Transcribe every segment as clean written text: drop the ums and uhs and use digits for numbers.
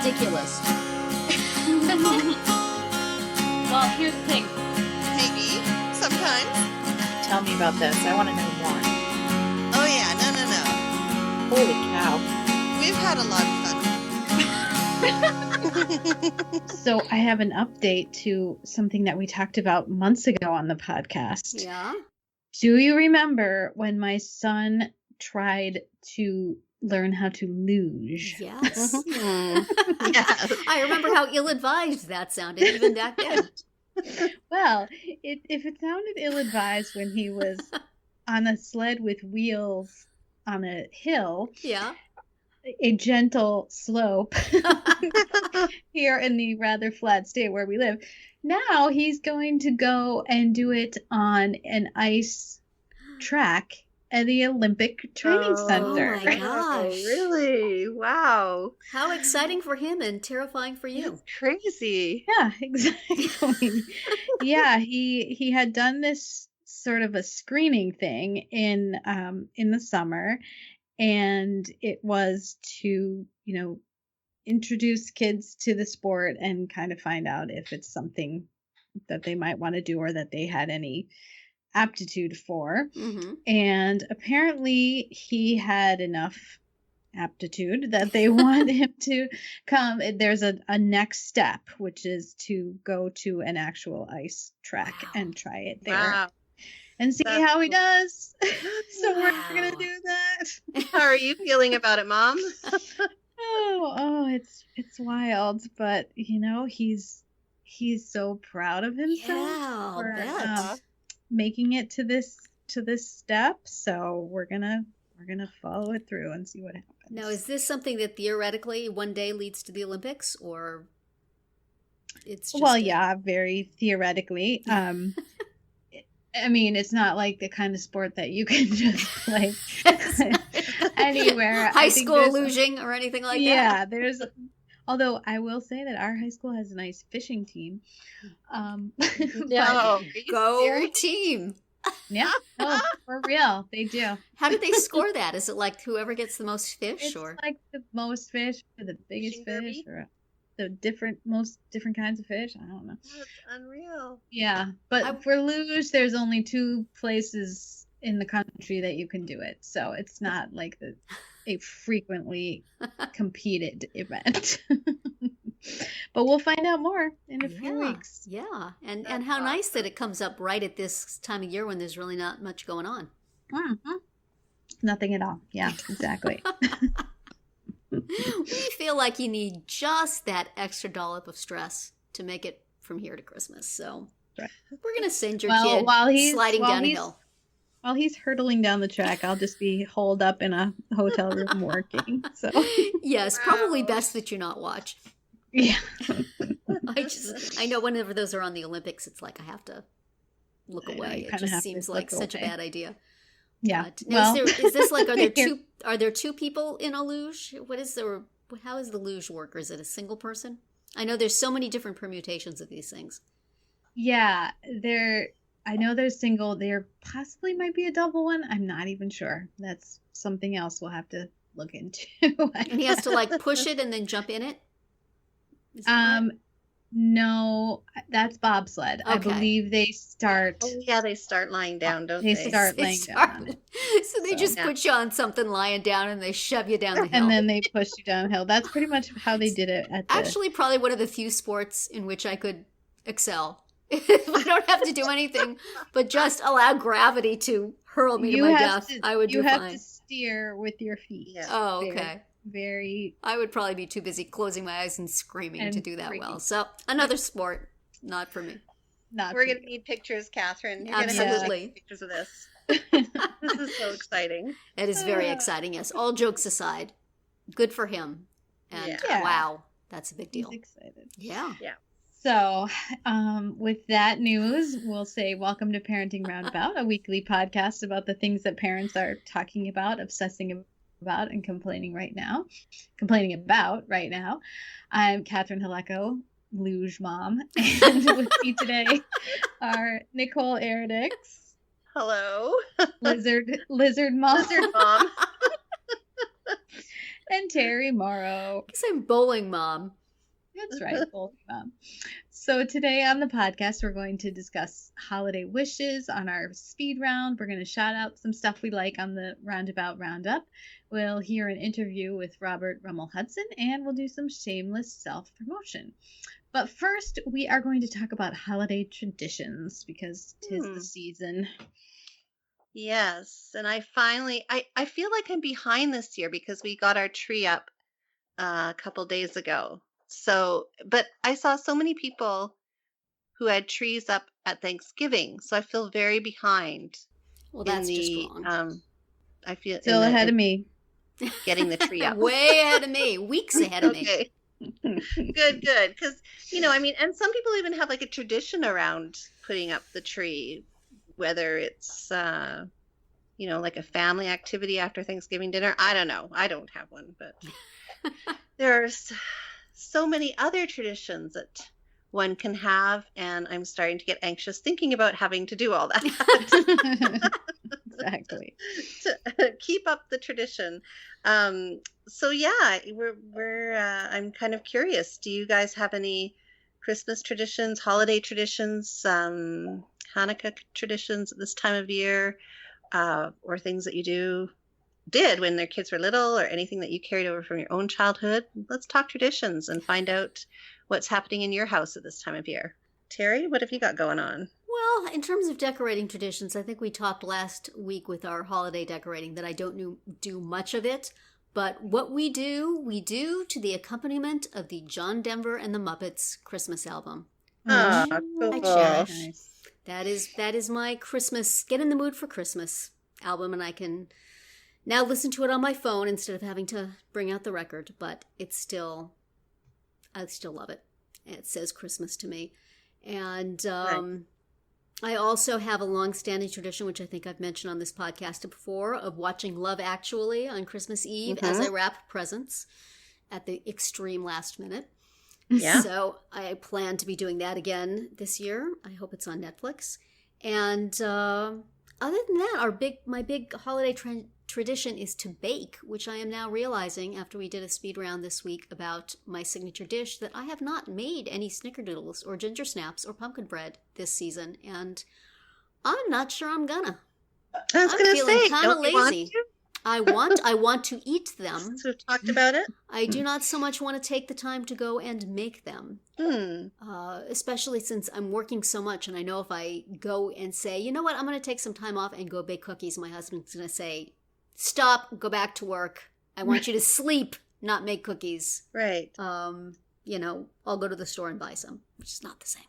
ridiculous. Well, here's the thing. Maybe. Sometimes. Tell me about this. I want to know more. Oh, yeah. No. Holy cow. We've had a lot of fun. So I have an update to something that we talked about months ago on the podcast. Yeah. Do you remember when my son tried to learn how to luge? Yes. Yes. I remember how ill-advised that sounded even back then. Well, if it sounded ill-advised when he was on a sled with wheels on a hill, Yeah. a gentle slope here in the rather flat state where we live, now he's going to go and do it on an ice track at the Olympic Training Center. Oh my gosh. Really? Wow. How exciting for him and terrifying for you. That's crazy. Yeah, exactly. Yeah, he had done this sort of a screening thing in the summer, and it was to, introduce kids to the sport and kind of find out if it's something that they might want to do or that they had any aptitude for. Mm-hmm. And apparently he had enough aptitude that they want him to come. There's a next step, which is to go to an actual ice track and try it there. Wow. And see That's how he cool. does. So we're Wow. going to do that. How are you feeling about it, Mom? It's wild, but he's so proud of himself Yeah, I'll for bet. making it to this step. So we're gonna follow it through and see what happens. Now, is this something that theoretically one day leads to the Olympics, or it's just very theoretically. I mean, it's not like the kind of sport that you can just play anywhere. high I think school there's- luging or anything like that? Yeah, although I will say that our high school has a nice fishing team. No. But- Are you Go serious? team. yeah, no, for real, they do. How did they score that? Is it like whoever gets the most fish, It's or like the most fish or the biggest Fishing derby? fish or the most different kinds of fish. I don't know. That's unreal. Yeah, but I- for luge, there's only 2 places in the country that you can do it, so it's not like a frequently competed event. But we'll find out more in a few weeks. Yeah, and That's how nice awesome. that it comes up right at this time of year when there's really not much going on. Mhm. Nothing at all. Yeah, exactly. We feel like you need just that extra dollop of stress to make it from here to Christmas. So Right. we're gonna send your Well, kid while he's- sliding while down a he's- hill. While he's hurtling down the track, I'll just be holed up in a hotel room working. So Yes, probably best that you not watch. yeah. I know whenever those are on the Olympics, it's like I have to look I know, away. you It kinda just have to seems look like such a away. bad idea. Yeah. But now, Well, is this like are Here. there two people in a luge? How is the luge work? Or is it a single person? I know there's so many different permutations of these things. yeah, I know they're single. There possibly might be a double one. I'm not even sure. That's something else we'll have to look into. And he has to like push it and then jump in it? Is that right? No, that's bobsled. I Okay. believe they start. Oh, yeah, they start lying down, don't They they? start laying down on it. So they So, just yeah. put you on something lying down and they shove you down the hill. And then they push you downhill. That's pretty much how they did it at the. Actually, probably one of the few sports in which I could excel. If I don't have to do anything but just allow gravity to hurl me to my death, I would You do have fine. to steer with your feet. Yeah. Oh, Very, okay. Very. I would probably be too busy closing my eyes and screaming And to do that freaking. well. So another sport, not for me. Not. We're for going to you. need pictures, Catherine. You're going to have to Absolutely. take pictures of this. This is so exciting. It is very exciting, yes. All jokes aside, good for him. And Yeah. wow, that's a big He's deal. excited. Yeah. So, with that news, we'll say welcome to Parenting Roundabout, a weekly podcast about the things that parents are talking about, obsessing about, and complaining about right now. I'm Catherine Haleko, luge mom, and with me today are Nicole Eridix, Hello. lizard mom, Lizard Mom. And Terri Morrow. I guess I'm bowling mom. That's right, bowling mom. So today on the podcast, we're going to discuss holiday wishes on our speed round. We're going to shout out some stuff we like on the Roundabout Roundup. We'll hear an interview with Robert Rummel-Hudson, and we'll do some shameless self-promotion. But first, we are going to talk about holiday traditions because 'tis the season. Yes, and I feel like I'm behind this year because we got our tree up a couple days ago. So, but I saw so many people who had trees up at Thanksgiving, so I feel very behind. Well, that's just wrong. I feel Still ahead of me. Getting the tree up. Way ahead of me. Weeks ahead of me. Okay. Good. Because, I mean, and some people even have like a tradition around putting up the tree, whether it's, like a family activity after Thanksgiving dinner. I don't know. I don't have one, but there's so many other traditions that one can have, and I'm starting to get anxious thinking about having to do all that. Exactly. To keep up the tradition. So yeah, I'm kind of curious. Do you guys have any Christmas traditions, holiday traditions, Hanukkah traditions at this time of year, or things that you did when their kids were little, or anything that you carried over from your own childhood? Let's talk traditions and find out what's happening in your house at this time of year. Terri, what have you got going on? Well, in terms of decorating traditions, I think we talked last week with our holiday decorating that I don't do much of it. But what we do to the accompaniment of the John Denver and the Muppets Christmas album. Oh, I cool. cherish. Nice. That is my Christmas, get in the mood for Christmas album, and I can now listen to it on my phone instead of having to bring out the record. But I still love it. It says Christmas to me. And Right. I also have a long-standing tradition, which I think I've mentioned on this podcast before, of watching Love Actually on Christmas Eve as I wrap presents at the extreme last minute. Yeah. So I plan to be doing that again this year. I hope it's on Netflix. And other than that, my big holiday tradition is to bake, which I am now realizing after we did a speed round this week about my signature dish that I have not made any snickerdoodles or ginger snaps or pumpkin bread this season, and I'm not sure I'm gonna. I was I'm going to feeling say, kind of don't you want lazy. to? I want to eat them. Since we've talked about it. I do not so much want to take the time to go and make them. Especially since I'm working so much, and I know if I go and say, you know what, I'm going to take some time off and go bake cookies, my husband's going to say, stop, go back to work. I want you to sleep, not make cookies. Right. I'll go to the store and buy some, which is not the same.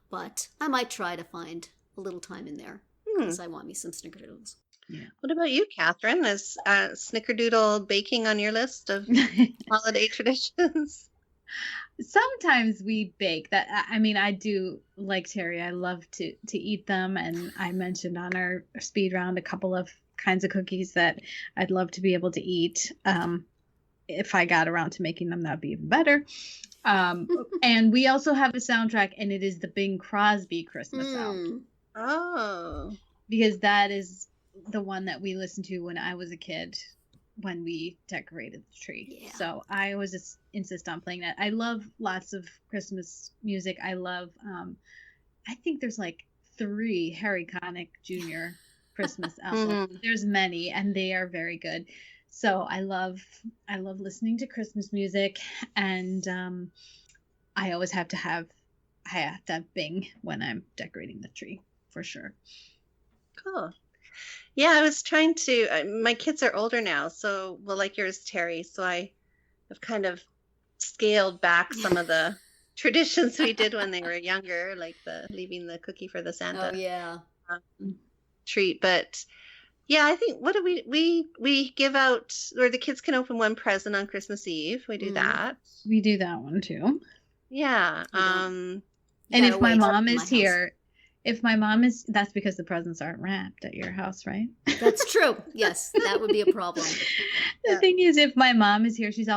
But I might try to find a little time in there because I want me some snickerdoodles. Yeah. What about you, Catherine? Is snickerdoodle baking on your list of holiday traditions? Sometimes we bake. I do, like Terri, I love to eat them, and I mentioned on our speed round a couple of kinds of cookies that I'd love to be able to eat. If I got around to making them, that'd be even better. And we also have a soundtrack, and it is the Bing Crosby Christmas album. Oh. Because that is the one that we listened to when I was a kid, when we decorated the tree. Yeah. So I always just insist on playing that. I love lots of Christmas music. I love, I think there's like 3 Harry Connick Jr. Christmas albums. There's many, and they are very good. So I love listening to Christmas music, and I always have to have Bing when I'm decorating the tree, for sure. Cool. Yeah, I was trying to, my kids are older now, so, well, like yours, Terri, so I have kind of scaled back some of the traditions we did when they were younger, like the leaving the cookie for the Santa treat. But yeah, I think, what do we give out, or the kids can open one present on Christmas Eve. We do that. We do that one too. Yeah. And if my mom is here, that's because the presents aren't wrapped at your house, right? That's true. Yes, that would be a problem. The thing is, if my mom is here, she's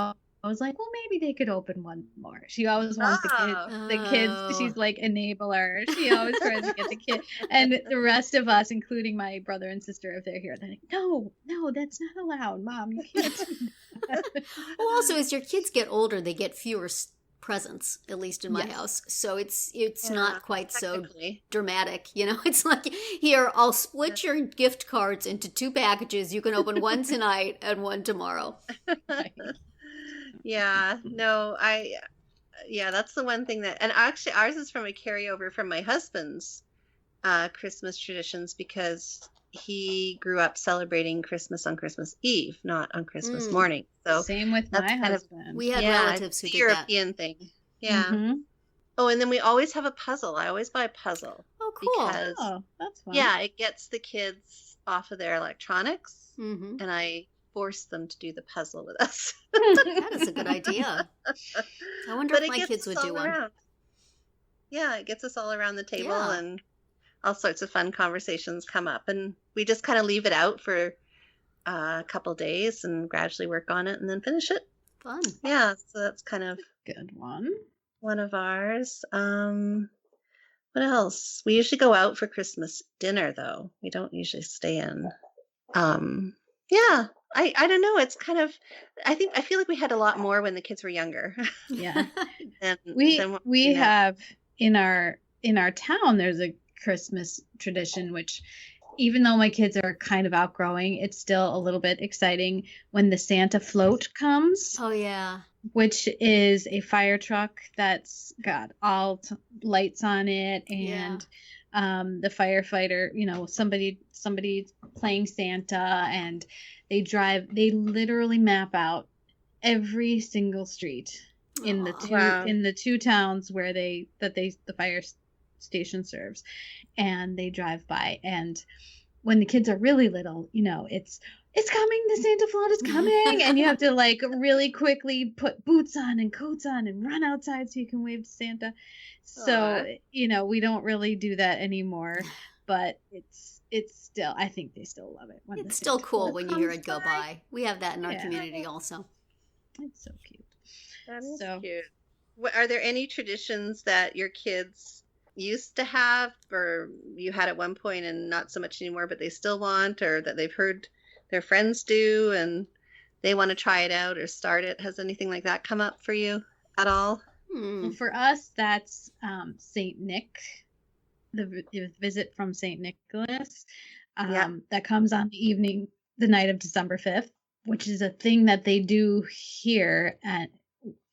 was like, well, maybe they could open one more. She always wants the kids. Oh. She's like enabler. She always tries to get the kid. And the rest of us, including my brother and sister, if they're here, they're like, no, that's not allowed, Mom. You can't do that. Well, also, as your kids get older, they get fewer presents, at least in my house. So it's not quite so dramatic, you know. It's like, here, I'll split your gift cards into 2 packages. You can open one tonight and one tomorrow. Yeah, no, that's the one thing that, and actually ours is from a carryover from my husband's Christmas traditions, because he grew up celebrating Christmas on Christmas Eve, not on Christmas morning. So same with my husband. We had relatives who did European thing. Yeah. Mm-hmm. Oh, and then we always have a puzzle. I always buy a puzzle. Oh, cool. Because, that's fun. Yeah, it gets the kids off of their electronics, mm-hmm. and I force them to do the puzzle with us. That is a good idea. I wonder if my kids would do one. Around. Yeah, it gets us all around the table, and all sorts of fun conversations come up, and we just kind of leave it out for a couple days and gradually work on it and then finish it. Fun. Yeah, so that's kind of good one. One of ours. What else? We usually go out for Christmas dinner, though. We don't usually stay in. Yeah, I don't know. It's kind of, I feel like we had a lot more when the kids were younger. Yeah. we have in our town, there's a Christmas tradition, which even though my kids are kind of outgrowing, it's still a little bit exciting when the Santa float comes. Oh, yeah. Which is a fire truck that's got all lights on it, and the firefighter, you know, somebody playing Santa, and they literally map out every single street in the two towns where the fire station serves, and they drive by, and when the kids are really little, you know, it's coming, the Santa float is coming, and you have to like really quickly put boots on and coats on and run outside so you can wave to Santa. So, you know, we don't really do that anymore, but it's still, I think they still love it. It's still cool when you hear it go by. We have that in our community also. It's so cute. That is cute. Are there any traditions that your kids used to have, or you had at one point and not so much anymore, but they still want, or that they've heard their friends do and they want to try it out or start it? Has anything like that come up for you at all? Well, for us, that's Saint Nick, the visit from Saint Nicholas, that comes on the night of December 5th, which is a thing that they do here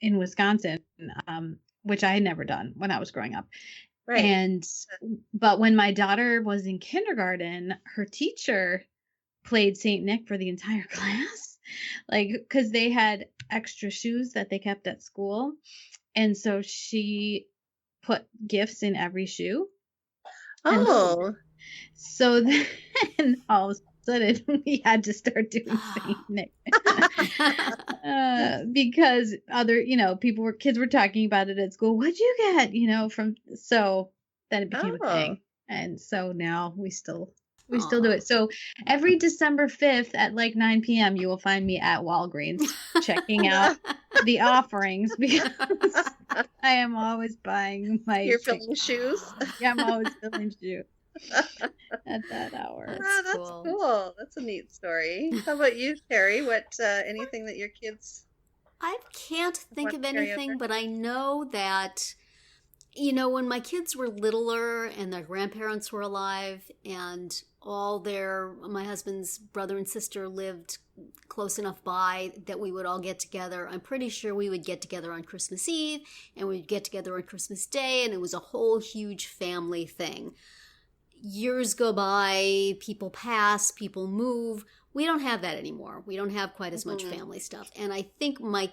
in Wisconsin, which I had never done when I was growing up. Right. But when my daughter was in kindergarten, her teacher played Saint Nick for the entire class, like, because they had extra shoes that they kept at school, and so she put gifts in every shoe. Oh, so then all of a sudden we had to start doing Saint Nick because other, you know, kids were talking about it at school. What'd you get? You know, so then it became a thing, and so now we still do it. So every December 5th at like 9 p.m. you will find me at Walgreens checking out the offerings, because I am always buying my. You're filling shoes. Yeah, I'm always filling shoes at that hour. That's cool. That's a neat story. How about you, Terri? What anything that your kids? I can't think of anything, but I know that, you know, when my kids were littler and their grandparents were alive and my husband's brother and sister lived close enough by that we would all get together. I'm pretty sure we would get together on Christmas Eve and we'd get together on Christmas Day, and it was a whole huge family thing. Years go by, people pass, people move. We don't have that anymore. We don't have quite as much family stuff. And I think my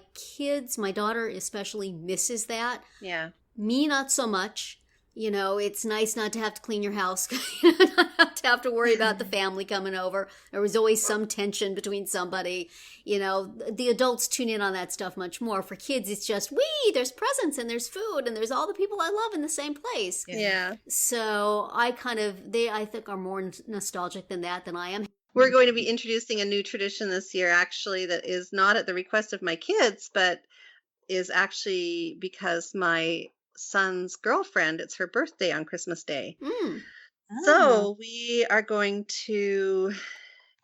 daughter especially, misses that. Yeah. Me, not so much. You know, it's nice not to have to clean your house, not to have to worry about the family coming over. There was always some tension between somebody. You know, the adults tune in on that stuff much more. For kids, it's just, there's presents and there's food and there's all the people I love in the same place. Yeah. So I think are more nostalgic than I am. we're going to be introducing a new tradition this year, actually, that is not at the request of my kids, but is actually because my son's girlfriend, it's her birthday on Christmas Day. Mm. So we are going to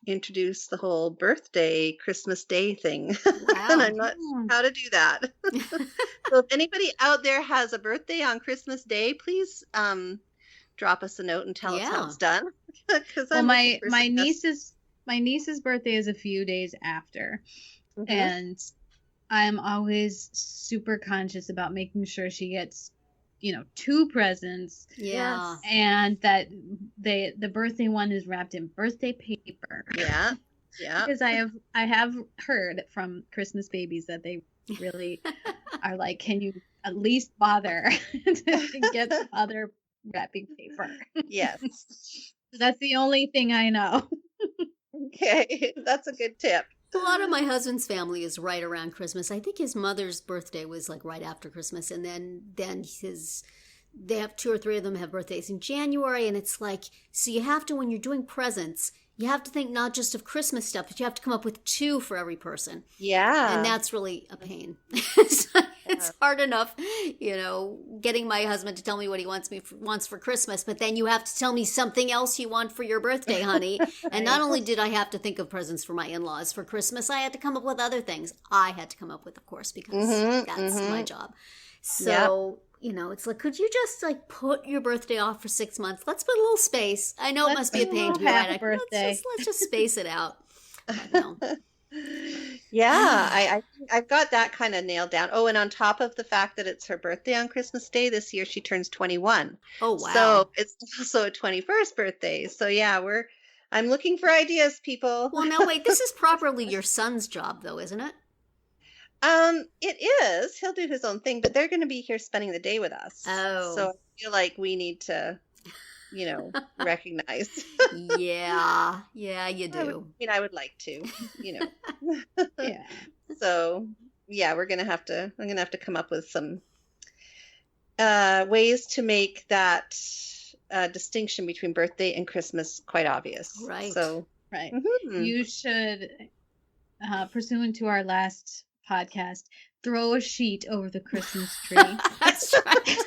introduce the whole birthday Christmas Day thing. Wow. And I'm not sure how to do that. So if anybody out there has a birthday on Christmas Day, please drop us a note and tell us how it's done. Well, my niece's birthday is a few days after. Mm-hmm. And I'm always super conscious about making sure she gets, 2 presents. Yeah. And that the birthday one is wrapped in birthday paper. Yeah. Yeah. Because I have heard from Christmas babies that they really are like, can you at least bother to get some other wrapping paper? Yes. That's the only thing I know. Okay. That's a good tip. A lot of my husband's family is right around Christmas. I think his mother's birthday was like right after Christmas, and then they have 2 or 3 of them have birthdays in January, and it's like, so you have to, when you're doing presents, you have to think not just of Christmas stuff, but you have to come up with 2 for every person. Yeah. And that's really a pain. It's hard enough, getting my husband to tell me what he wants for Christmas, but then you have to tell me something else you want for your birthday, honey. And not only did I have to think of presents for my in-laws for Christmas, I had to come up with other things I had to come up with, of course, because that's my job. So, it's like, could you just put your birthday off for 6 months? Let's put a little space. I know it must be a pain to be right. Let's just space it out. No. Yeah, I've got that kind of nailed down. Oh, and on top of the fact that it's her birthday on Christmas Day, this year she turns 21. Oh, wow. So it's also a 21st birthday. So yeah, I'm looking for ideas, people. Well, now wait, this is properly your son's job though, isn't it? It is. He'll do his own thing, but they're going to be here spending the day with us. Oh. So I feel like we need to, recognize. Yeah, you do. I would like to, Yeah. So yeah, I'm gonna have to come up with some ways to make that distinction between birthday and Christmas quite obvious. Right. So Right. mhm. You should, pursuant to our last podcast, throw a sheet over the Christmas tree. That's right.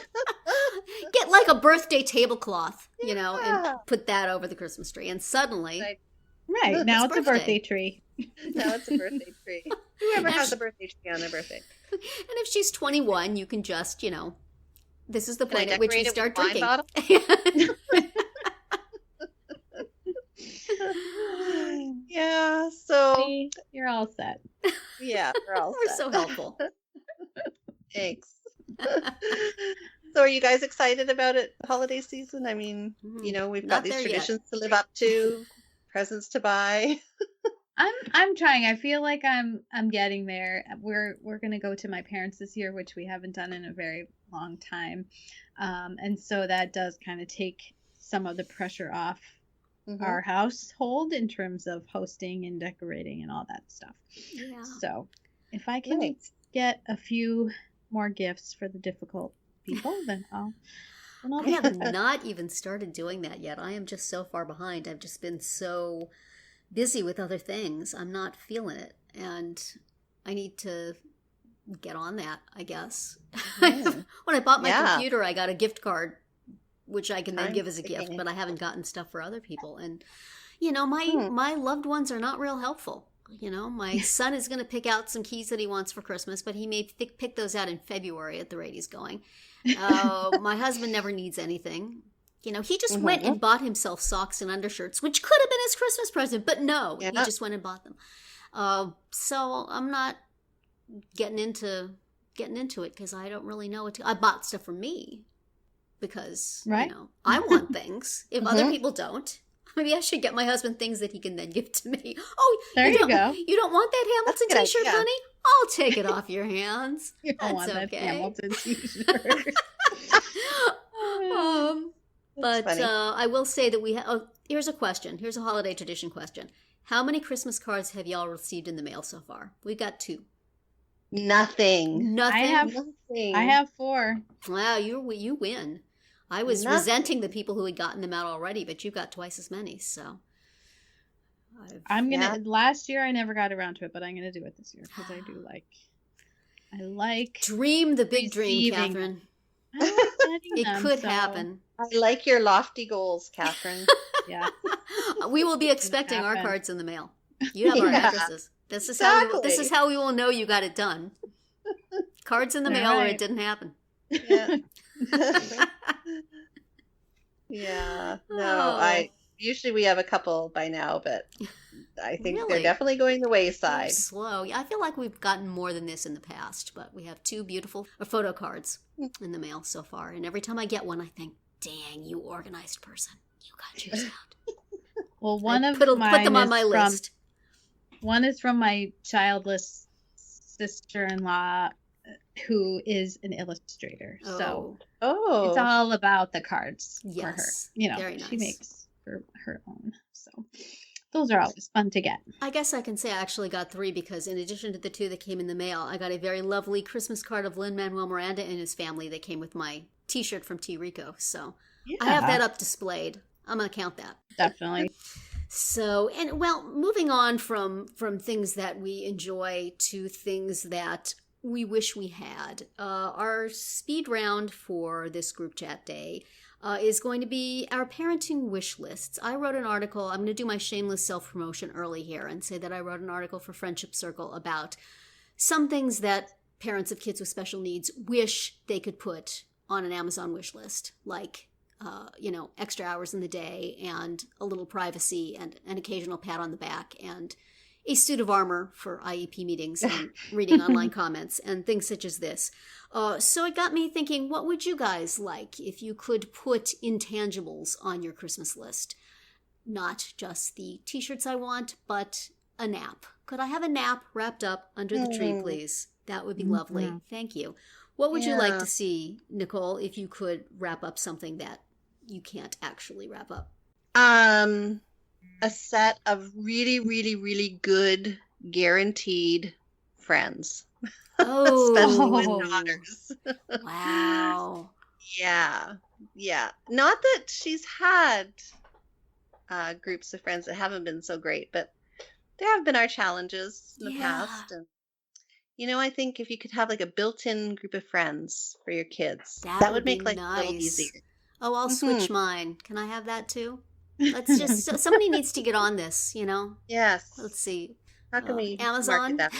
Get like a birthday tablecloth, and put that over the Christmas tree. And suddenly, Right. Now it's a birthday. birthday tree. Now it's a birthday tree. Whoever And has if a birthday tree on their birthday. and if she's 21, you can just, this is the Can I point at which we decorate it start with wine drinking. Yeah. So See, you're all set. yeah, we're all We're set. so helpful. Thanks. So are you guys excited about it, holiday season? I mean, we've Not got these there yet. traditions to live up to, presents to buy. I'm trying. I feel like I'm getting there. We're gonna go to my parents this year, which we haven't done in a very long time, and so that does kind of take some of the pressure off Mhm. our household in terms of hosting and decorating and all that stuff. Yeah. So if I can Nice. get a few more gifts for the difficult people, then I'll I be have happy. not even started doing that yet. I am just so far behind. I've just been so busy with other things. I'm not feeling it. And I need to get on that, I guess. Mm. When I bought my Yeah. computer, I got a gift card, which I can then Time give as a ticking. gift, but I haven't gotten stuff for other people. And, my loved ones are not real helpful. My son is going to pick out some keys that he wants for Christmas, but he may pick those out in February at the rate he's going. My husband never needs anything. He just went and bought himself socks and undershirts, which could have been his Christmas present, but no, he just went and bought them. So I'm not getting into it because I don't really know I bought stuff for me because Right. I want things. If other people don't, maybe I should get my husband things that he can then give to me. Oh, There you don't- go. You don't want that Hamilton That's a good t-shirt, idea. honey? I'll take it off your hands. You don't want That's that okay. Hamilton t-shirt. But funny. I will say that here's a question. Here's a holiday tradition question. How many Christmas cards have y'all received in the mail so far? We got 2. Nothing. Nothing. Nothing. I have 4. Wow, you win. I was Nothing. resenting the people who had gotten them out already, but you got twice as many. So I'm gonna. Yeah. Last year I never got around to it, but I'm gonna do it this year because I do like. I like. Dream the big dream, receiving Catherine. I like getting It them, could so, happen. I like your lofty goals, Catherine. Yeah. We will be expecting our happen. cards in the mail. You have our Yeah. addresses. This is how Exactly. we will know you got it done. Cards in the All mail, or right. it didn't happen. Yeah. Yeah. No, Oh. usually we have a couple by now, but I think Really? they're definitely going the They're wayside. slow. Yeah, I feel like we've gotten more than this in the past, but we have 2 beautiful photo cards in the mail so far. And every time I get one, I think, dang, you organized person. You got yours out. Well, one of Put mine them on is my from, list. One is from my childless sister-in-law, who is an illustrator. So Oh. it's all about the cards for her. Yes, You know, very she nice. makes her own. So those are always fun to get. I guess I can say I actually got 3 because in addition to the 2 that came in the mail, I got a very lovely Christmas card of Lin-Manuel Miranda and his family that came with my t-shirt from T. Rico. So I have that up displayed. I'm going to count that. Definitely. So, and well, moving on from things that we enjoy to things that we wish we had. Our speed round for this group chat day is going to be our parenting wish lists. I wrote an article. I'm going to do my shameless self-promotion early here and say that I wrote an article for Friendship Circle about some things that parents of kids with special needs wish they could put on an Amazon wish list, like extra hours in the day and a little privacy and an occasional pat on the back and a suit of armor for IEP meetings and reading online comments and things such as this. So it got me thinking, what would you guys like if you could put intangibles on your Christmas list? Not just the t-shirts I want, but a nap. Could I have a nap wrapped up under the tree, please? That would be lovely. Thank you. What would you like to see, Nicole, if you could wrap up something that you can't actually wrap up? A set of really, really, really good guaranteed friends. Oh, Especially with daughters. Wow. Yeah. Not that she's had groups of friends that haven't been so great, but there have been our challenges in the past. And I think if you could have like a built-in group of friends for your kids, that would make life a little easier. Oh, I'll switch mine. Can I have that too? Let's just, somebody needs to get on this, Yes. Let's see. How can we Amazon? market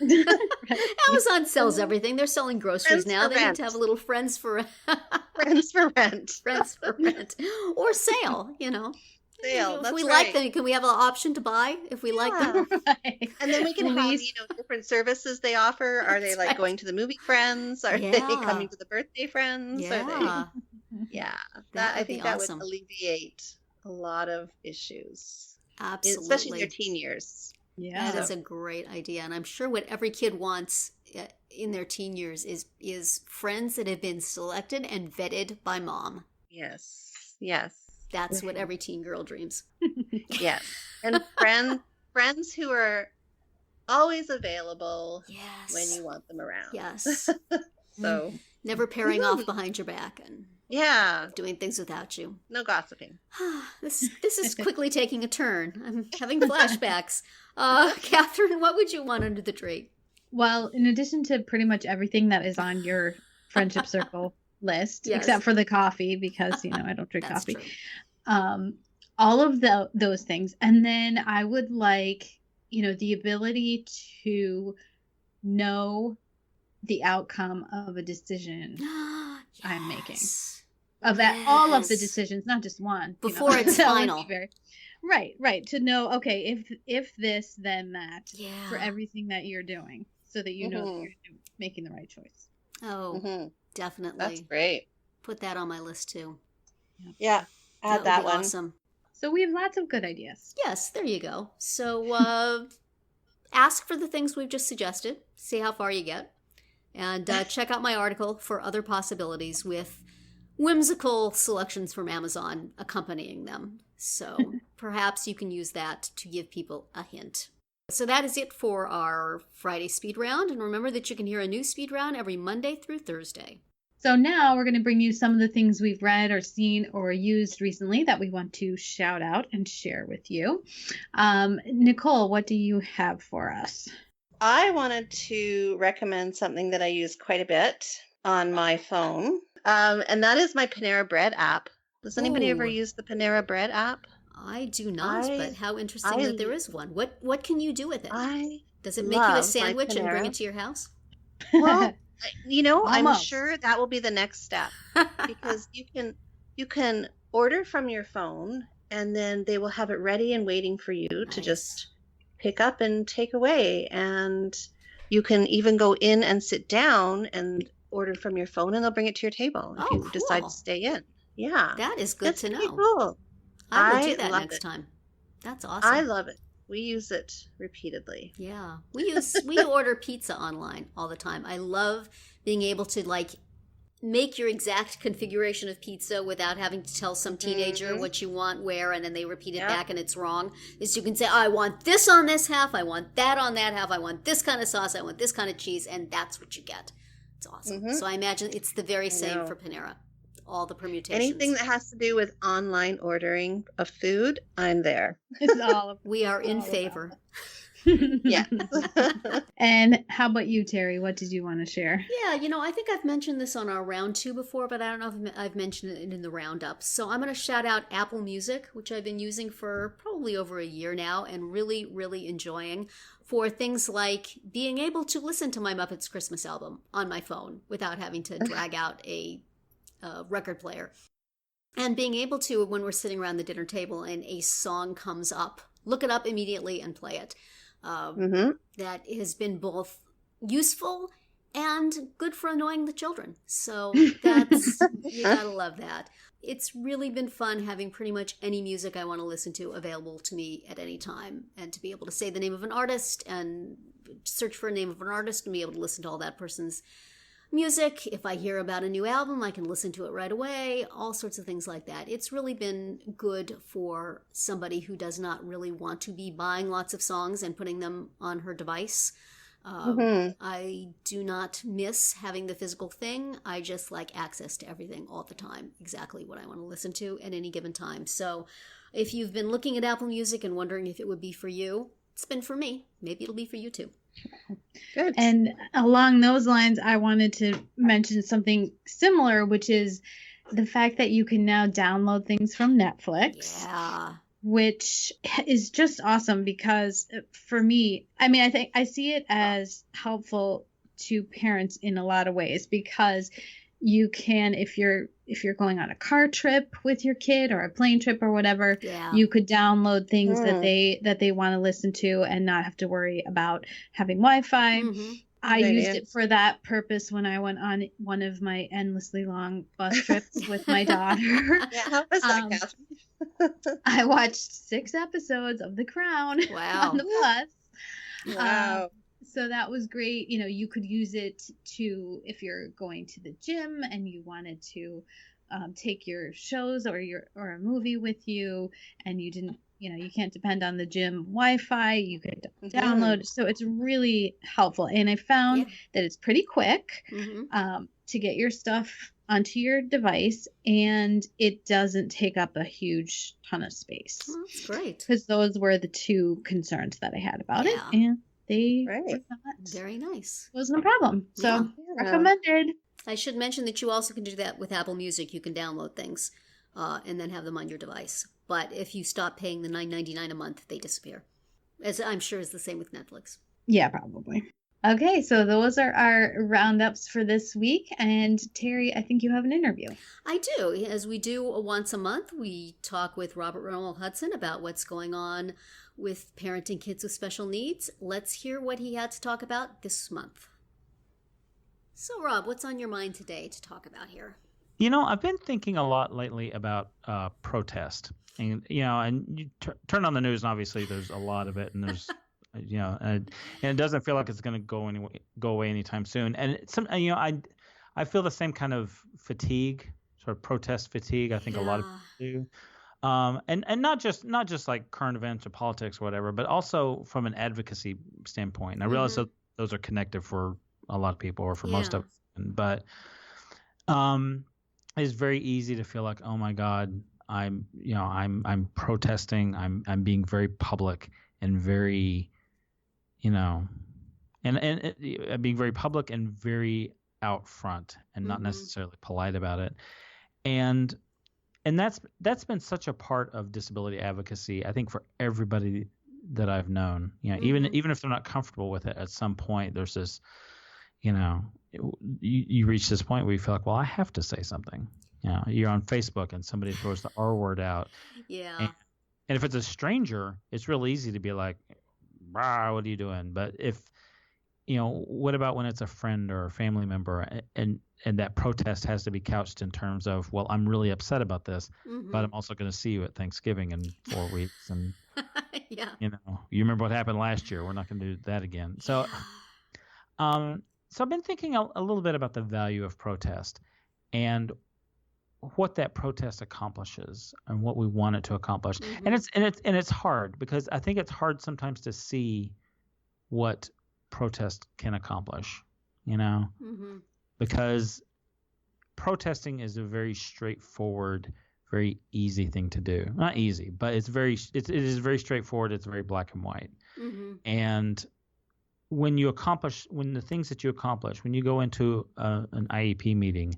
that? Amazon sells everything. They're selling groceries Friends now. for They need rent. to have a little friends for Friends for rent. friends for rent or sale, Sale. If That's we right. like them, can we have an option to buy if we like them? Right. And then we can have, Please. different services they offer. Are they That's like right. going to the movie friends? Are they Yeah. coming to the birthday friends? Yeah. Yeah. That I would be think that awesome. would alleviate a lot of issues, Absolutely. especially in their teen years. Yeah. That is a great idea. And I'm sure what every kid wants in their teen years is friends that have been selected and vetted by mom. Yes. That's what every teen girl dreams. Yes. And friends who are always available Yes. when you want them around. Yes. So, Never pairing off behind your back and yeah, doing things without you. no gossiping. This is quickly taking a turn. I'm having flashbacks. Catherine, what would you want under the tree? Well, in addition to pretty much everything that is on your friendship circle list, Yes. except for the coffee, because I don't drink That's coffee. true. All of those things, and then I would like the ability to know the outcome of a decision I'm making. Yes. of that all of the Yes. decisions, not just one. Before it's That would be final. Right. To know, okay, if this, then that, Yeah. for everything that you're doing, so that you know that you're making the right choice. Oh, Mhm. definitely. That's great. Put that on my list too. Yeah, add that would be one. awesome. So we have lots of good ideas. Yes, there you go. So ask for the things we've just suggested. See how far you get. And check out my article for other possibilities with whimsical selections from Amazon accompanying them. So perhaps you can use that to give people a hint. So that is it for our Friday speed round. And remember that you can hear a new speed round every Monday through Thursday. So now we're going to bring you some of the things we've read or seen or used recently that we want to shout out and share with you. Nicole, what do you have for us? I wanted to recommend something that I use quite a bit on my phone, and that is my Panera Bread app. Does anybody ever Ooh. use the Panera Bread app? I do not, but how interesting that there is one. What can you do with it? Does it make you a love my sandwich and bring Panera. it to your house? Well, I'm Almost. sure that will be the next step because you can order from your phone and then they will have it ready and waiting for you to just pick up and take away. And you can even go in and sit down and order from your phone and they'll bring it to your table if you decide to stay in. Yeah. That is good to know. Cool. I will do that love next it. time. That's awesome. I love it. We use it repeatedly. Yeah. We order pizza online all the time. I love being able to make your exact configuration of pizza without having to tell some teenager what you want where, and then they repeat it back and it's wrong. Is you can say, I want this on this half, I want that on that half, I want this kind of sauce, I want this kind of cheese, and that's what you get. It's awesome. So I imagine it's the very same for Panera. All the permutations. Anything that has to do with online ordering of food, I'm there. It's all we are in favor. Yeah. And how about you, Terry? What did you want to share? Yeah, I think I've mentioned this on our round 2 before, but I don't know if I've mentioned it in the roundup. So I'm going to shout out Apple Music, which I've been using for probably over a year now and really, really enjoying for things like being able to listen to my Muppets Christmas album on my phone without having to drag out a record player. And being able to, when we're sitting around the dinner table and a song comes up, look it up immediately and play it. That has been both useful and good for annoying the children. So that's, you gotta love that. It's really been fun having pretty much any music I want to listen to available to me at any time, and to be able to say the name of an artist and search for a name of an artist and be able to listen to all that person's music. If I hear about a new album, I can listen to it right away, all sorts of things like that. It's really been good for somebody who does not really want to be buying lots of songs and putting them on her device. I do not miss having the physical thing. I just like access to everything all the time, exactly what I want to listen to at any given time. So if you've been looking at Apple Music and wondering if it would be for you, it's been for me. Maybe it'll be for you too. Good. And along those lines, I wanted to mention something similar, which is the fact that you can now download things from Netflix. Yeah. Which is just awesome because for me, I think I see it as helpful to parents in a lot of ways, because you can, if you're going on a car trip with your kid or a plane trip or whatever, you could download things that they want to listen to and not have to worry about having Wi-Fi. I used it for that purpose when I went on one of my endlessly long bus trips with my daughter. Yeah, how was that, Catherine? I watched 6 episodes of The Crown on the bus. Wow. So that was great. You could use it to, if you're going to the gym and you wanted to take your shows or a movie with you, and you didn't, you can't depend on the gym Wi-Fi, you could download. So it's really helpful. And I found that it's pretty quick to get your stuff onto your device, and it doesn't take up a huge ton of space. Oh, that's great. Because those were the 2 concerns that I had about it. And they were not, very nice. Wasn't a problem. So recommended. I should mention that you also can do that with Apple Music. You can download things and then have them on your device. But if you stop paying the $9.99 a month, they disappear. As I'm sure is the same with Netflix. Yeah, probably. Okay, so those are our roundups for this week. And Terri, I think you have an interview. I do. As we do once a month, we talk with Robert Rummel-Hudson about what's going on with parenting kids with special needs. Let's hear what he had to talk about this month. So, Rob, what's on your mind today to talk about here? I've been thinking a lot lately about protest. And, and you turn on the news, and obviously there's a lot of it, and there's, and it doesn't feel like it's going to go away anytime soon. And I feel the same kind of fatigue, sort of protest fatigue. I think a lot of people do. And not just like current events or politics or whatever, but also from an advocacy standpoint. And I realize that those are connected for a lot of people, or for most of them. But It's very easy to feel like, oh my God, I'm protesting. I'm being very public and very, and being very public and very out front and not necessarily polite about it. And that's been such a part of disability advocacy, I think, for everybody that I've known. Even if they're not comfortable with it, at some point there's this, you reach this point where you feel like, well, I have to say something. You're on Facebook and somebody throws the R word out. Yeah. And if it's a stranger, it's real easy to be like, "Rah, what are you doing?" But if, what about when it's a friend or a family member, and that protest has to be couched in terms of, well, I'm really upset about this, but I'm also going to see you at Thanksgiving in 4 weeks, and Yeah. you remember what happened last year. We're not going to do that again. So, so I've been thinking a little bit about the value of protest and what that protest accomplishes and what we want it to accomplish. And it's hard, because I think it's hard sometimes to see what protest can accomplish, because protesting is a very straightforward, very easy thing to do. Not easy, but it is very straightforward. It's very black and white. And when the things that you accomplish, when you go into an IEP meeting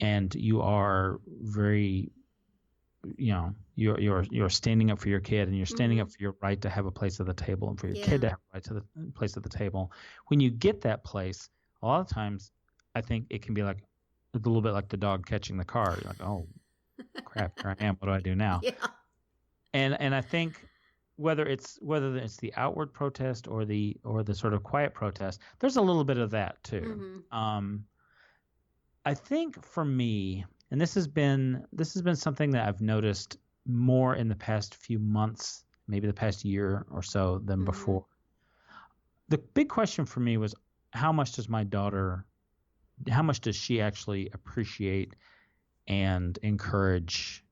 and you are very, you're standing up for your kid, and you're standing up for your right to have a place at the table, and for your kid to have a right to the place at the table. When you get that place, a lot of times I think it can be like a little bit like the dog catching the car. You're like, oh crap, here I am. What do I do now? Yeah. And I think whether it's the outward protest or the sort of quiet protest, there's a little bit of that too. I think for me, and this has been something that I've noticed more in the past few months, maybe the past year or so than before. The big question for me was, how much does she actually appreciate and encourage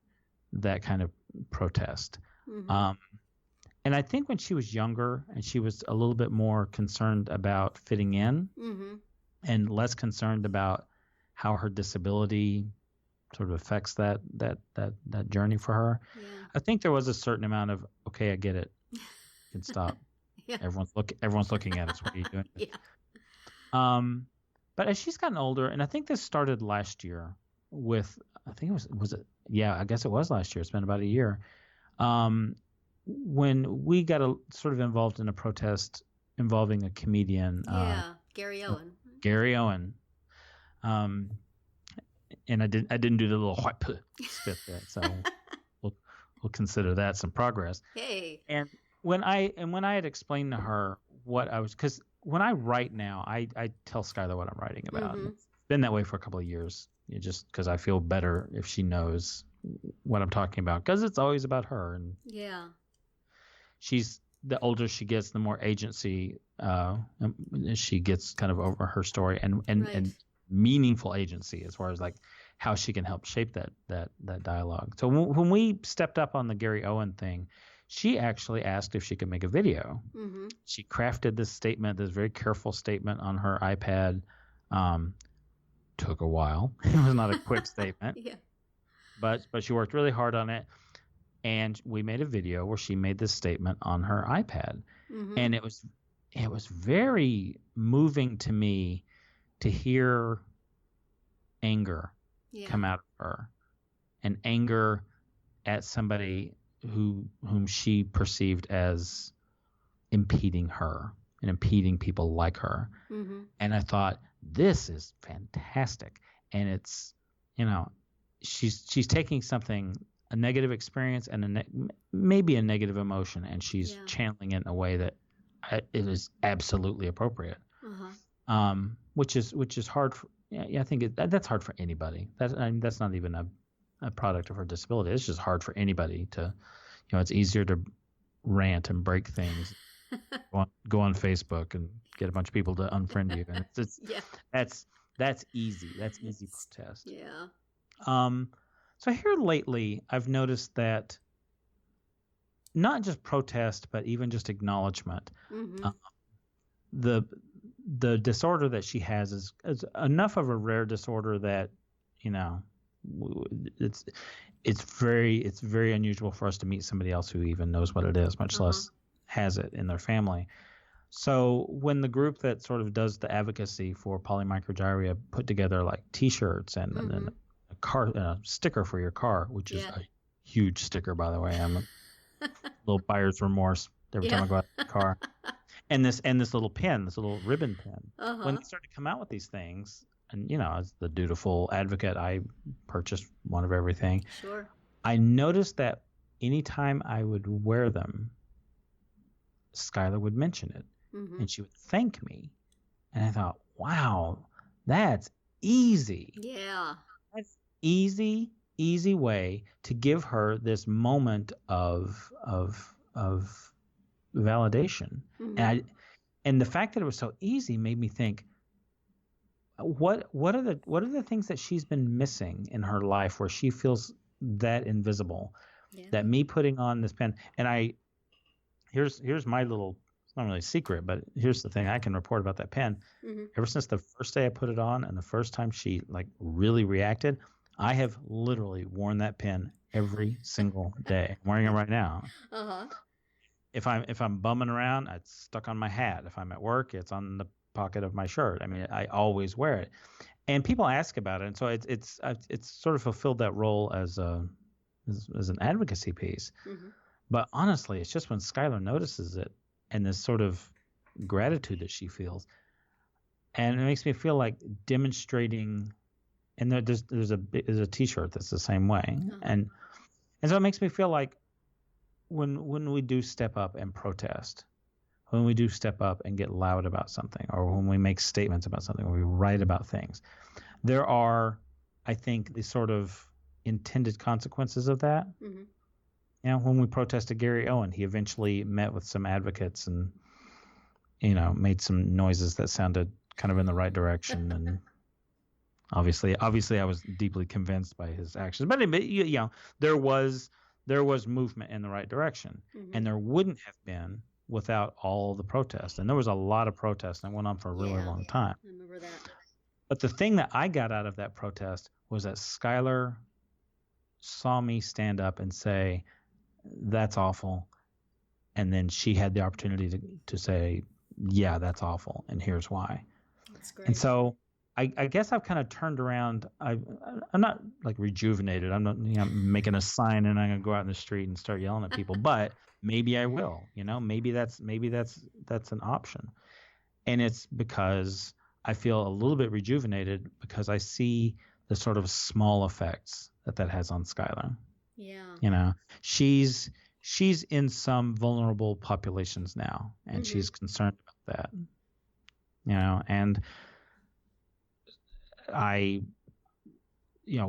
that kind of protest? And I think when she was younger and she was a little bit more concerned about fitting in and less concerned about how her disability sort of affects that journey for her. Yeah. I think there was a certain amount of, okay, I get it. You can stop. Yeah. Everyone's looking at us. What are you doing? Yeah. But as she's gotten older, and I think this started last year with, I think I guess it was last year. It's been about a year. When we got sort of involved in a protest involving a comedian. Gary Owen. Gary Owen. And I didn't do the little white spit there, so we'll consider that some progress. Hey. And when I had explained to her what I was, because when I write now, I tell Schuyler what I'm writing about. It's been that way for a couple of years, just because I feel better if she knows what I'm talking about, because it's always about her. And the older she gets, the more agency she gets kind of over her story, and meaningful agency as far as like how she can help shape that dialogue. So when we stepped up on the Gary Owen thing, she actually asked if she could make a video. She crafted this statement, this very careful statement on her iPad. Took a while. It was not a quick statement. But she worked really hard on it. And we made a video where she made this statement on her iPad. And it was very moving to me to hear anger come out of her, and anger at somebody whom she perceived as impeding her and impeding people like her. And I thought, this is fantastic. And it's, she's taking something, a negative experience and maybe a negative emotion, and she's channeling it in a way that it is absolutely appropriate. Which is hard for, I think that's hard for anybody. That's not even a product of her disability. It's just hard for anybody to, it's easier to rant and break things, go on Facebook and get a bunch of people to unfriend you. And that's easy. That's easy protest. So here lately, I've noticed that not just protest, but even just acknowledgement. the disorder that she has is enough of a rare disorder that, you know, it's very unusual for us to meet somebody else who even knows what it is, much less has it in their family. So when the group that sort of does the advocacy for polymicrogyria put together like T-shirts and a sticker for your car, which is a huge sticker, by the way. I'm a little buyer's remorse every time I go out in the car. And this little pin, this little ribbon pin. When they started to come out with these things, and you know, as the dutiful advocate, I purchased one of everything. Sure. I noticed that anytime I would wear them, Schuyler would mention it, and she would thank me. And I thought, wow, that's easy. Yeah. That's easy way to give her this moment of validation. And the fact that it was so easy made me think, what are the things that she's been missing in her life where she feels that invisible, that me putting on this pen, and here's my little, it's not really a secret, but here's the thing I can report about that pen. Ever since the first day I put it on and the first time she like really reacted, I have literally worn that pen every single day. I'm wearing it right now. If I'm bumming around, it's stuck on my hat. If I'm at work, it's on the pocket of my shirt. I mean, I always wear it. And people ask about it, and so it's sort of fulfilled that role as an advocacy piece. But honestly, it's just when Schuyler notices it and this sort of gratitude that she feels, and it makes me feel like demonstrating. And there's a T-shirt that's the same way, and so it makes me feel like when we do step up and protest, when we do step up and get loud about something, or when we make statements about something, or we write about things, there are, I think, the sort of intended consequences of that. You know, when we protested Gary Owen, he eventually met with some advocates and, you know, made some noises that sounded kind of in the right direction. And obviously I was deeply convinced by his actions. But you know, there was movement in the right direction, and there wouldn't have been without all the protests. And there was a lot of protests that went on for a really long time. I remember that. But the thing that I got out of that protest was that Schuyler saw me stand up and say, that's awful. And then she had the opportunity to say, yeah, that's awful, and here's why. That's great. And so I guess I've kind of turned around. I'm not like rejuvenated. I'm not, you know, making a sign and I'm gonna go out in the street and start yelling at people. But maybe I will. You know, maybe that's an option. And it's because I feel a little bit rejuvenated because I see the sort of small effects that has on Schuyler. Yeah. You know, she's in some vulnerable populations now, and she's concerned about that. You know, and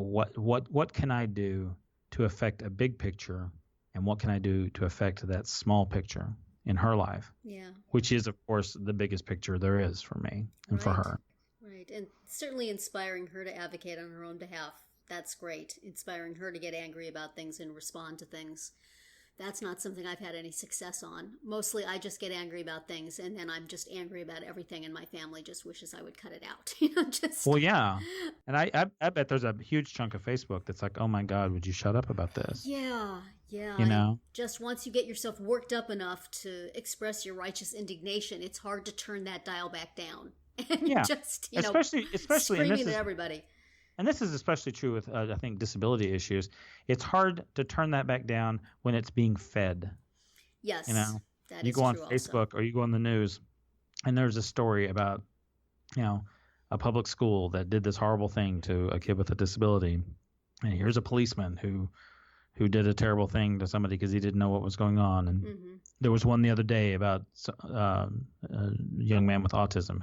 what can I do to affect a big picture, and what can I do to affect that small picture in her life? Yeah. Which is, of course, the biggest picture there is for me and for her. Right. And certainly inspiring her to advocate on her own behalf. That's great. Inspiring her to get angry about things and respond to things. That's not something I've had any success on. Mostly I just get angry about things, and then I'm just angry about everything, and my family just wishes I would cut it out. You know, just... Well, yeah. And I bet there's a huge chunk of Facebook that's like, oh my God, would you shut up about this? Yeah. You know? Just once you get yourself worked up enough to express your righteous indignation, it's hard to turn that dial back down. And just, you know, especially screaming at everybody. And this is especially true with, I think, disability issues. It's hard to turn that back down when it's being fed. Yes, you know, that you is go on true Facebook also. or you go on the news, and there's a story about, you know, a public school that did this horrible thing to a kid with a disability, and here's a policeman who did a terrible thing to somebody because he didn't know what was going on. And there was one the other day about a young man with autism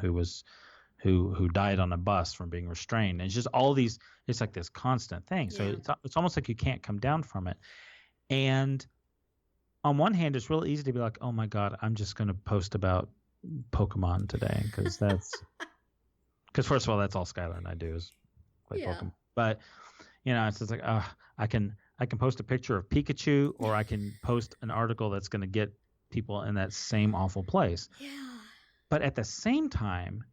who died on a bus from being restrained. And it's just all these, it's like this constant thing. So it's almost like you can't come down from it. And on one hand, it's really easy to be like, oh my God, I'm just going to post about Pokemon today. Because first of all, that's all Schuyler and I do is play Pokemon. But, you know, it's just like, I can post a picture of Pikachu, or I can post an article that's going to get people in that same awful place. Yeah. But at the same time,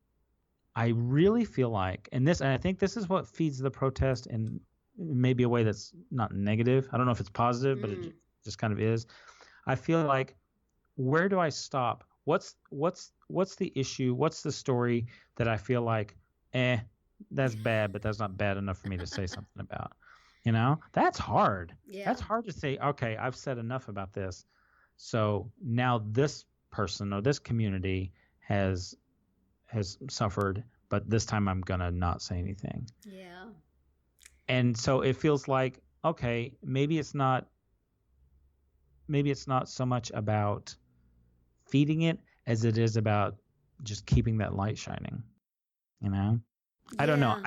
I really feel like, and I think this is what feeds the protest in maybe a way that's not negative. I don't know if it's positive, but it just kind of is. I feel like, where do I stop? What's the issue? What's the story that I feel like, that's bad, but that's not bad enough for me to say something about? That's hard. Yeah. That's hard to say, okay, I've said enough about this. So now this person or this community has suffered, but this time I'm going to not say anything. Yeah. And so it feels like, okay, maybe it's not so much about feeding it as it is about just keeping that light shining. I don't know.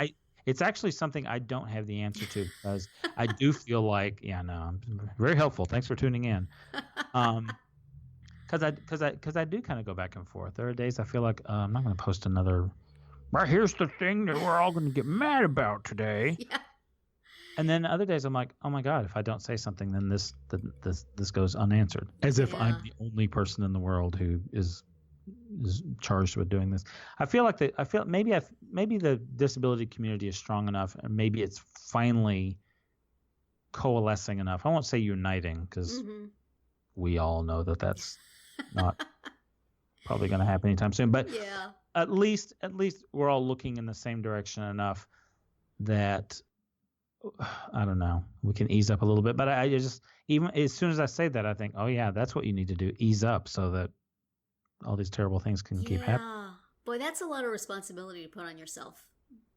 It's actually something I don't have the answer to, because I do feel like, I'm very helpful. Thanks for tuning in. Because I do kind of go back and forth. There are days I feel like I'm not going to post another. Right, here's the thing that we're all going to get mad about today. Yeah. And then other days I'm like, oh my God, if I don't say something, then this goes unanswered, as if I'm the only person in the world who is charged with doing this. I feel maybe the disability community is strong enough, and maybe it's finally coalescing enough. I won't say uniting, because we all know that that's not probably going to happen anytime soon. But at least we're all looking in the same direction enough that, I don't know, we can ease up a little bit. But I just, even as soon as I say that, I think, oh yeah, that's what you need to do, ease up, so that all these terrible things can keep happening. Boy, that's a lot of responsibility to put on yourself.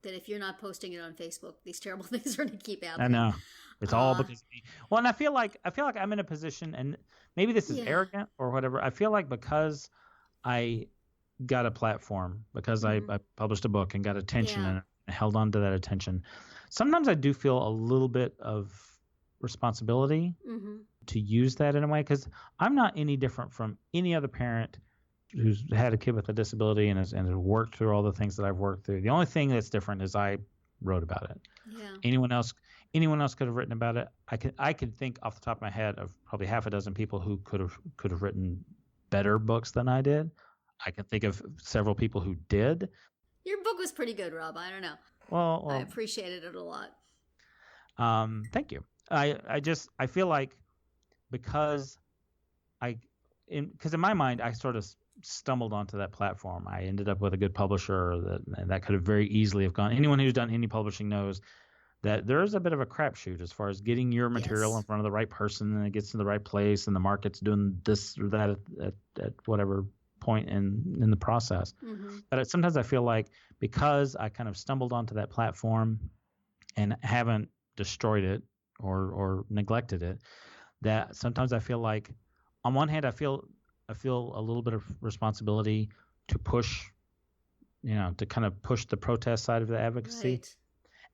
That if you're not posting it on Facebook, these terrible things are going to keep happening. I know. It's all because of me. Well, and I feel like I'm in a position, and maybe this is arrogant or whatever. I feel like because I got a platform, because I published a book and got attention and held on to that attention, sometimes I do feel a little bit of responsibility to use that in a way, because I'm not any different from any other parent who's had a kid with a disability and has worked through all the things that I've worked through. The only thing that's different is I wrote about it. Yeah. Anyone else could have written about it. I could think off the top of my head of probably half a dozen people who could have written better books than I did. I can think of several people who did. Your book was pretty good, Rob. I don't know. Well, I appreciated it a lot. Thank you. I feel like because in my mind, I sort of stumbled onto that platform. I ended up with a good publisher that could have very easily have gone. Anyone who's done any publishing knows that there's a bit of a crapshoot as far as getting your material in front of the right person, and it gets to the right place, and the market's doing this or that at whatever point in the process. But sometimes I feel like, because I kind of stumbled onto that platform and haven't destroyed it or neglected it, that sometimes I feel like, on one hand, I feel a little bit of responsibility to push, to kind of push the protest side of the advocacy. Right.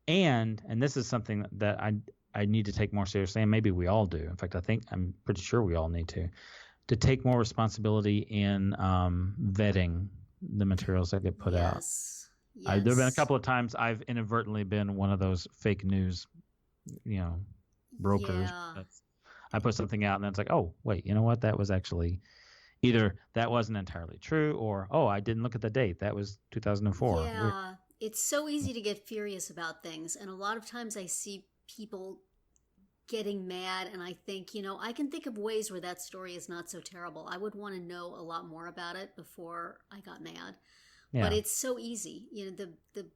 And this is something that I need to take more seriously, and maybe we all do. In fact, I'm pretty sure we all need to take more responsibility in vetting the materials that get put out. Yes. There have been a couple of times I've inadvertently been one of those fake news, brokers. Yeah. I put something out and then it's like, oh, wait, you know what? That was actually either that wasn't entirely true, or, oh, I didn't look at the date. That was 2004. Yeah. It's so easy to get furious about things. And a lot of times I see people getting mad, and I think, I can think of ways where that story is not so terrible. I would want to know a lot more about it before I got mad. Yeah. But it's so easy. The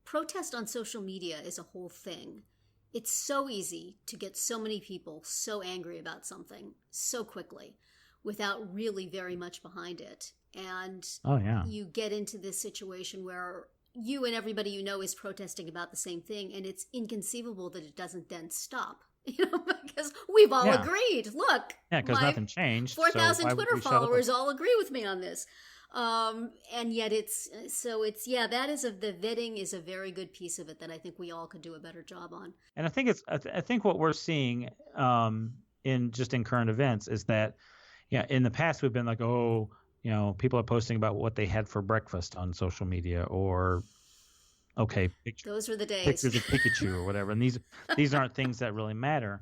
protest on social media is a whole thing. It's so easy to get so many people so angry about something so quickly without really very much behind it. And you get into this situation where you and everybody is protesting about the same thing, and it's inconceivable that it doesn't then stop. Because we've all agreed. Look, because nothing changed. 4,000 Twitter followers all agree with me on this. And yet that is the vetting is a very good piece of it that I think we all could do a better job on. And I think what we're seeing in current events is that, in the past we've been like, oh, people are posting about what they had for breakfast on social media, or those were the days. Pictures of Pikachu or whatever, and these aren't things that really matter.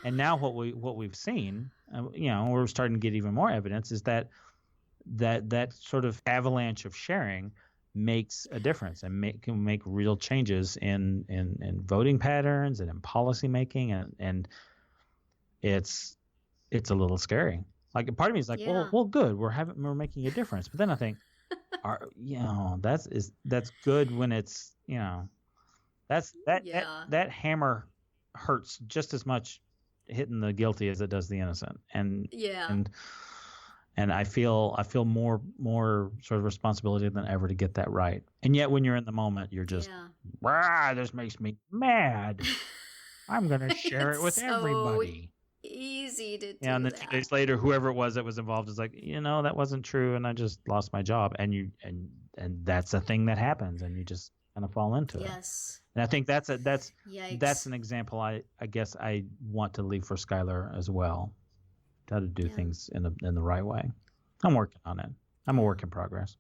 And now what we've seen, we're starting to get even more evidence, is that that sort of avalanche of sharing makes a difference and can make real changes in voting patterns and in policy making, and it's a little scary. Like part of me is like, Yeah. well, good, we're making a difference. But then I think, that's good when it's, that hammer hurts just as much hitting the guilty as it does the innocent. And I feel more sort of responsibility than ever to get that right. And yet when you're in the moment, you're just, this makes me mad. I'm going to share it with everybody. Easy to do and then that. 2 days later, whoever it was that was involved is like, that wasn't true, and I just lost my job. And that's a thing that happens, and you just kind of fall into it. Yes. And I think that's Yikes. an example I guess I want to leave for Schuyler as well. How to do things in the right way. I'm working on it. I'm a work in progress.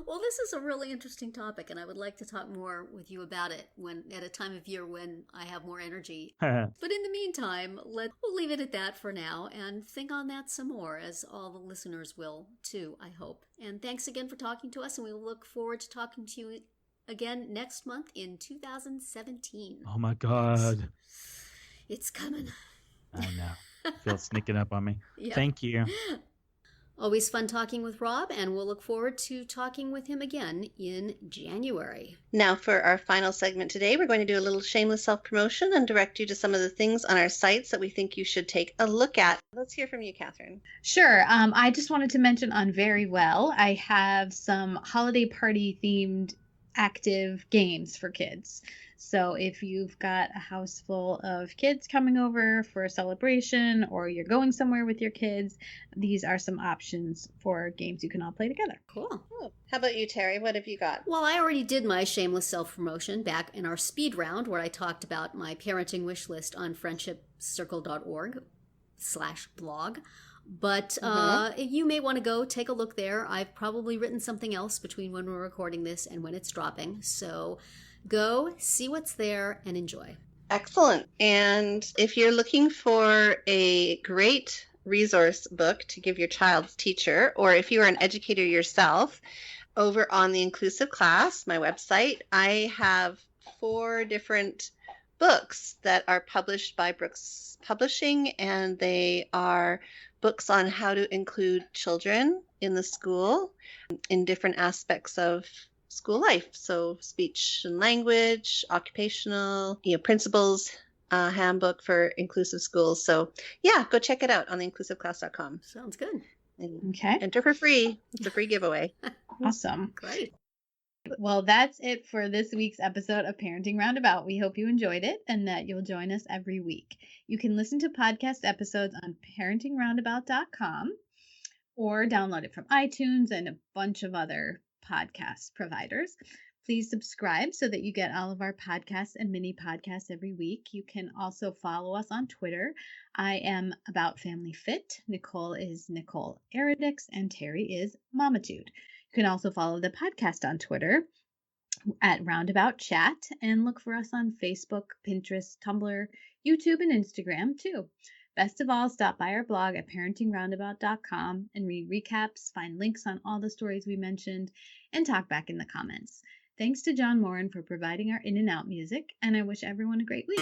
Well, this is a really interesting topic, and I would like to talk more with you about it at a time of year when I have more energy. But in the meantime, we'll leave it at that for now and think on that some more, as all the listeners will too, I hope. And thanks again for talking to us, and we look forward to talking to you again next month in 2017. Oh my God. It's coming. I know. I feel it sneaking up on me. Yep. Thank you. Always fun talking with Rob, and we'll look forward to talking with him again in January. Now for our final segment today, we're going to do a little shameless self-promotion and direct you to some of the things on our sites that we think you should take a look at. Let's hear from you, Catherine. Sure. I just wanted to mention on VeryWell, I have some holiday party themed active games for kids. So if you've got a house full of kids coming over for a celebration, or you're going somewhere with your kids, these are some options for games you can all play together. Cool. How about you, Terri? What have you got? Well, I already did my shameless self-promotion back in our speed round where I talked about my parenting wish list on friendshipcircle.org/blog. But you may want to go take a look there. I've probably written something else between when we're recording this and when it's dropping. So go see what's there and enjoy. Excellent. And if you're looking for a great resource book to give your child's teacher, or if you're an educator yourself, over on the Inclusive Class, my website, I have 4 different books that are published by Brooks Publishing, and they are books on how to include children in the school in different aspects of school life. So speech and language, occupational, principles, handbook for inclusive schools. So yeah, go check it out on theinclusiveclass.com. Sounds good. And Okay. enter for free. It's a free giveaway. Awesome. Great. Well, that's it for this week's episode of Parenting Roundabout. We hope you enjoyed it and that you'll join us every week. You can listen to podcast episodes on parentingroundabout.com or download it from iTunes and a bunch of other podcast providers. Please subscribe so that you get all of our podcasts and mini podcasts every week. You can also follow us on Twitter. I am About Family Fit. Nicole is Nicole Eridix, and Terri is Momitude. You can also follow the podcast on Twitter at Roundabout Chat, and look for us on Facebook, Pinterest, Tumblr, YouTube, and Instagram too. Best of all, stop by our blog at parentingroundabout.com and read recaps, find links on all the stories we mentioned, and talk back in the comments. Thanks to John Moran for providing our in and out music, and I wish everyone a great week.